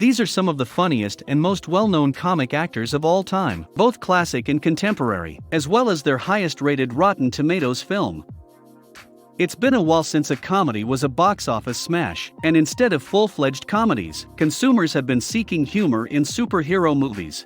These are some of the funniest and most well-known comic actors of all time, both classic and contemporary, as well as their highest-rated Rotten Tomatoes film. It's been a while since a comedy was a box office smash, and instead of full-fledged comedies, consumers have been seeking humor in superhero movies.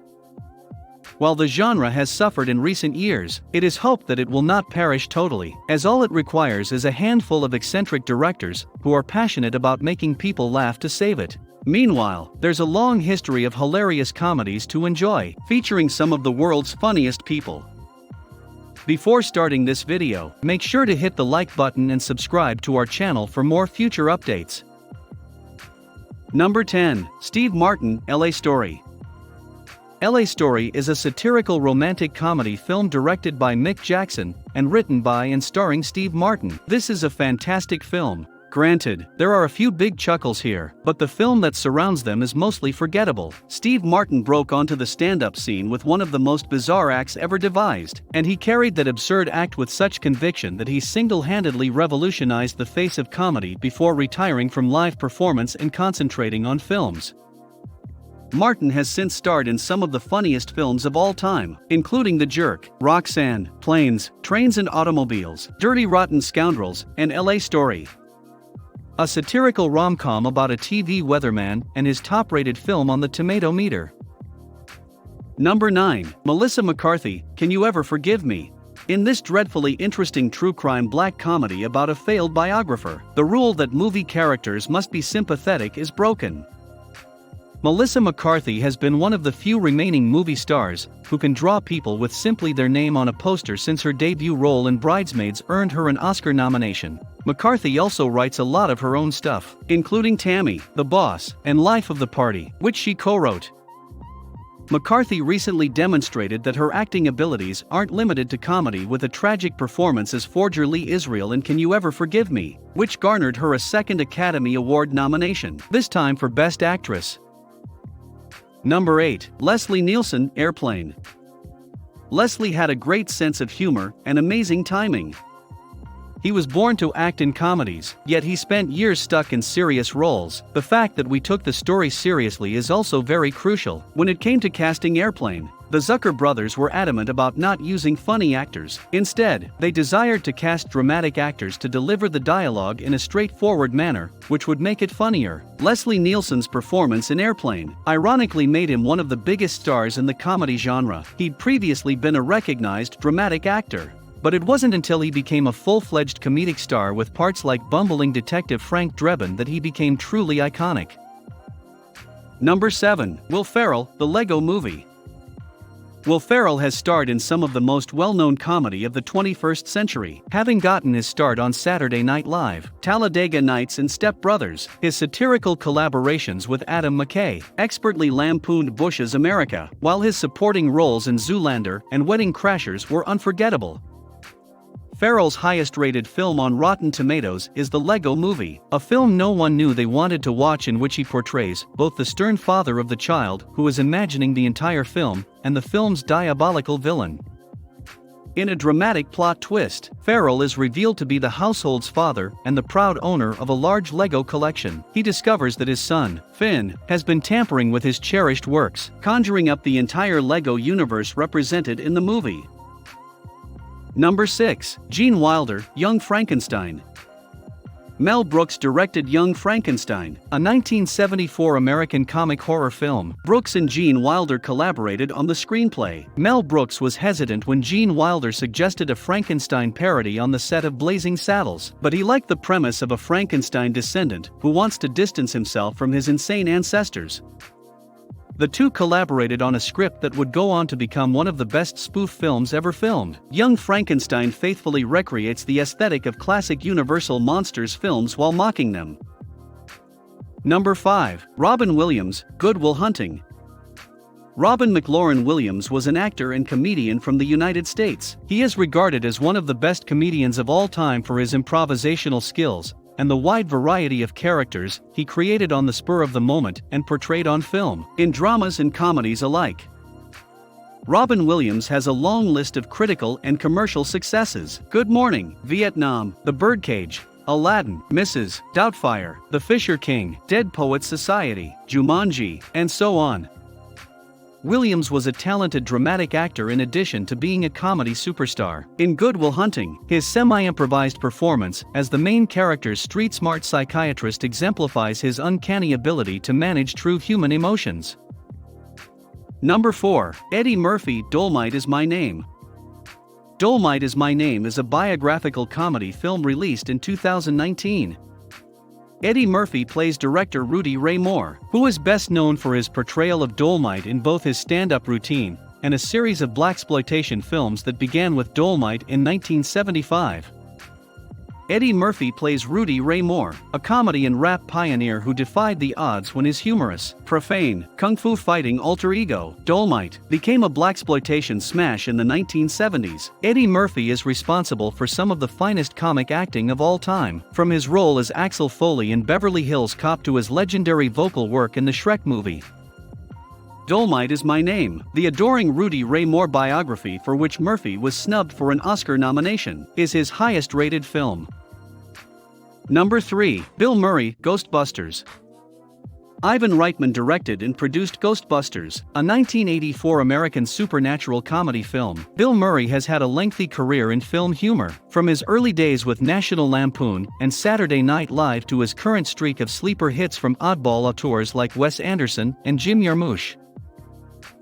While the genre has suffered in recent years, it is hoped that it will not perish totally, as all it requires is a handful of eccentric directors who are passionate about making people laugh to save it. Meanwhile, there's a long history of hilarious comedies to enjoy, featuring some of the world's funniest people. Before starting this video, make sure to hit the like button and subscribe to our channel for more future updates. Number 10. Steve Martin, LA Story. LA Story is a satirical romantic comedy film directed by Mick Jackson and written by and starring Steve Martin. This is a fantastic film. Granted, there are a few big chuckles here, but the film that surrounds them is mostly forgettable. Steve Martin broke onto the stand-up scene with one of the most bizarre acts ever devised, and he carried that absurd act with such conviction that he single-handedly revolutionized the face of comedy before retiring from live performance and concentrating on films. Martin has since starred in some of the funniest films of all time, including The Jerk, Roxanne, Planes, Trains and Automobiles, Dirty Rotten Scoundrels, and LA Story. A satirical rom-com about a TV weatherman and his top-rated film on the tomato meter. Number 9. Melissa McCarthy, Can You Ever Forgive Me? In this dreadfully interesting true crime black comedy about a failed biographer, the rule that movie characters must be sympathetic is broken. Melissa McCarthy has been one of the few remaining movie stars who can draw people with simply their name on a poster since her debut role in Bridesmaids earned her an Oscar nomination. McCarthy also writes a lot of her own stuff, including Tammy, The Boss, and Life of the Party, which she co-wrote. McCarthy recently demonstrated that her acting abilities aren't limited to comedy with a tragic performance as Forger Lee Israel in Can You Ever Forgive Me?, which garnered her a second Academy Award nomination, this time for Best Actress. Number 8. Leslie Nielsen, Airplane. Leslie had a great sense of humor and amazing timing. He was born to act in comedies, yet he spent years stuck in serious roles. The fact that we took the story seriously is also very crucial. When it came to casting Airplane, the Zucker brothers were adamant about not using funny actors. Instead, they desired to cast dramatic actors to deliver the dialogue in a straightforward manner, which would make it funnier. Leslie Nielsen's performance in Airplane ironically made him one of the biggest stars in the comedy genre. He'd previously been a recognized dramatic actor. But it wasn't until he became a full-fledged comedic star with parts like bumbling detective Frank Drebin that he became truly iconic. Number 7. Will Ferrell, The Lego Movie. Will Ferrell has starred in some of the most well-known comedy of the 21st century, having gotten his start on Saturday Night Live, Talladega Nights and Step Brothers. His satirical collaborations with Adam McKay expertly lampooned Bush's America, while his supporting roles in Zoolander and Wedding Crashers were unforgettable. Ferrell's highest-rated film on Rotten Tomatoes is The Lego Movie, a film no one knew they wanted to watch, in which he portrays both the stern father of the child who is imagining the entire film and the film's diabolical villain. In a dramatic plot twist, Ferrell is revealed to be the household's father and the proud owner of a large Lego collection. He discovers that his son, Finn, has been tampering with his cherished works, conjuring up the entire Lego universe represented in the movie. Number 6. Gene Wilder, Young Frankenstein. Mel Brooks directed Young Frankenstein, a 1974 American comic horror film. Brooks and Gene Wilder collaborated on the screenplay. Mel Brooks was hesitant when Gene Wilder suggested a Frankenstein parody on the set of Blazing Saddles, but he liked the premise of a Frankenstein descendant who wants to distance himself from his insane ancestors. The two collaborated on a script that would go on to become one of the best spoof films ever filmed. Young Frankenstein faithfully recreates the aesthetic of classic Universal Monsters films while mocking them. Number 5. Robin Williams, Good Will Hunting. Robin McLaurin Williams was an actor and comedian from the United States. He is regarded as one of the best comedians of all time for his improvisational skills and the wide variety of characters he created on the spur of the moment and portrayed on film, in dramas and comedies alike. Robin Williams has a long list of critical and commercial successes: Good Morning, Vietnam, The Birdcage, Aladdin, Mrs. Doubtfire, The Fisher King, Dead Poets Society, Jumanji, and so on. Williams was a talented dramatic actor in addition to being a comedy superstar. In Good Will Hunting, his semi-improvised performance as the main character's street-smart psychiatrist exemplifies his uncanny ability to manage true human emotions. Number 4. Eddie Murphy, Dolomite Is My Name. Dolomite Is My Name is a biographical comedy film released in 2019. Eddie Murphy plays director Rudy Ray Moore, who is best known for his portrayal of Dolomite in both his stand-up routine and a series of blaxploitation films that began with Dolomite in 1975. Eddie Murphy plays Rudy Ray Moore, a comedy and rap pioneer who defied the odds when his humorous, profane, kung fu fighting alter ego, Dolomite, became a blaxploitation smash in the 1970s. Eddie Murphy is responsible for some of the finest comic acting of all time, from his role as Axel Foley in Beverly Hills Cop to his legendary vocal work in the Shrek movie. Dolomite Is My Name, the adoring Rudy Ray Moore biography for which Murphy was snubbed for an Oscar nomination, is his highest-rated film. Number 3. Bill Murray, Ghostbusters. Ivan Reitman directed and produced Ghostbusters, a 1984 American supernatural comedy film. Bill Murray has had a lengthy career in film humor, from his early days with National Lampoon and Saturday Night Live to his current streak of sleeper hits from oddball auteurs like Wes Anderson and Jim Jarmusch.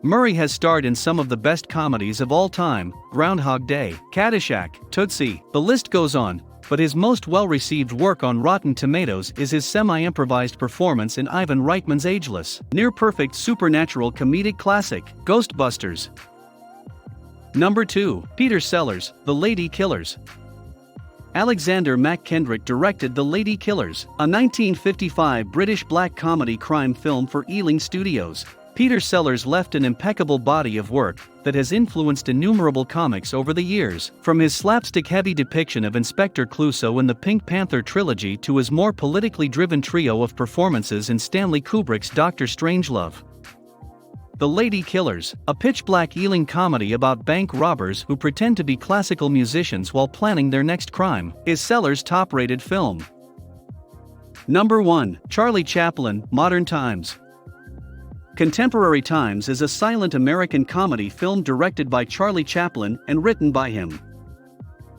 Murray has starred in some of the best comedies of all time: Groundhog Day, Caddyshack, Tootsie, the list goes on, but his most well-received work on Rotten Tomatoes is his semi-improvised performance in Ivan Reitman's ageless, near-perfect supernatural comedic classic, Ghostbusters. Number 2. Peter Sellers, The Lady Killers. Alexander McKendrick directed The Lady Killers, a 1955 British black comedy crime film for Ealing Studios. Peter Sellers left an impeccable body of work that has influenced innumerable comics over the years, from his slapstick-heavy depiction of Inspector Clouseau in the Pink Panther trilogy to his more politically driven trio of performances in Stanley Kubrick's Dr. Strangelove. The Lady Killers, a pitch-black Ealing comedy about bank robbers who pretend to be classical musicians while planning their next crime, is Sellers' top-rated film. Number 1. Charlie Chaplin, Modern Times. Contemporary Times is a silent American comedy film directed by Charlie Chaplin and written by him,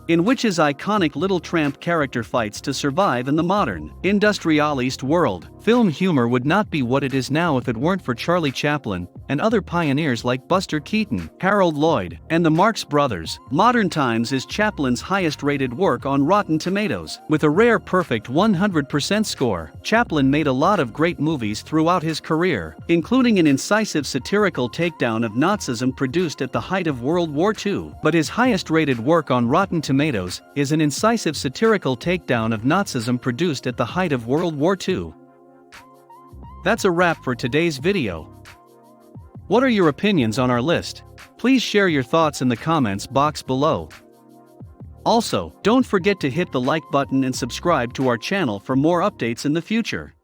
in which his iconic Little Tramp character fights to survive in the modern, industrialist world. Film humor would not be what it is now if it weren't for Charlie Chaplin and other pioneers like Buster Keaton, Harold Lloyd, and the Marx Brothers. Modern Times is Chaplin's highest-rated work on Rotten Tomatoes, with a rare perfect 100% score. Chaplin made a lot of great movies throughout his career, including an incisive satirical takedown of Nazism produced at the height of World War II, but his highest-rated work on Rotten Tomatoes is an incisive satirical takedown of Nazism produced at the height of World War II. That's a wrap for today's video. What are your opinions on our list? Please share your thoughts in the comments box below. Also, don't forget to hit the like button and subscribe to our channel for more updates in the future.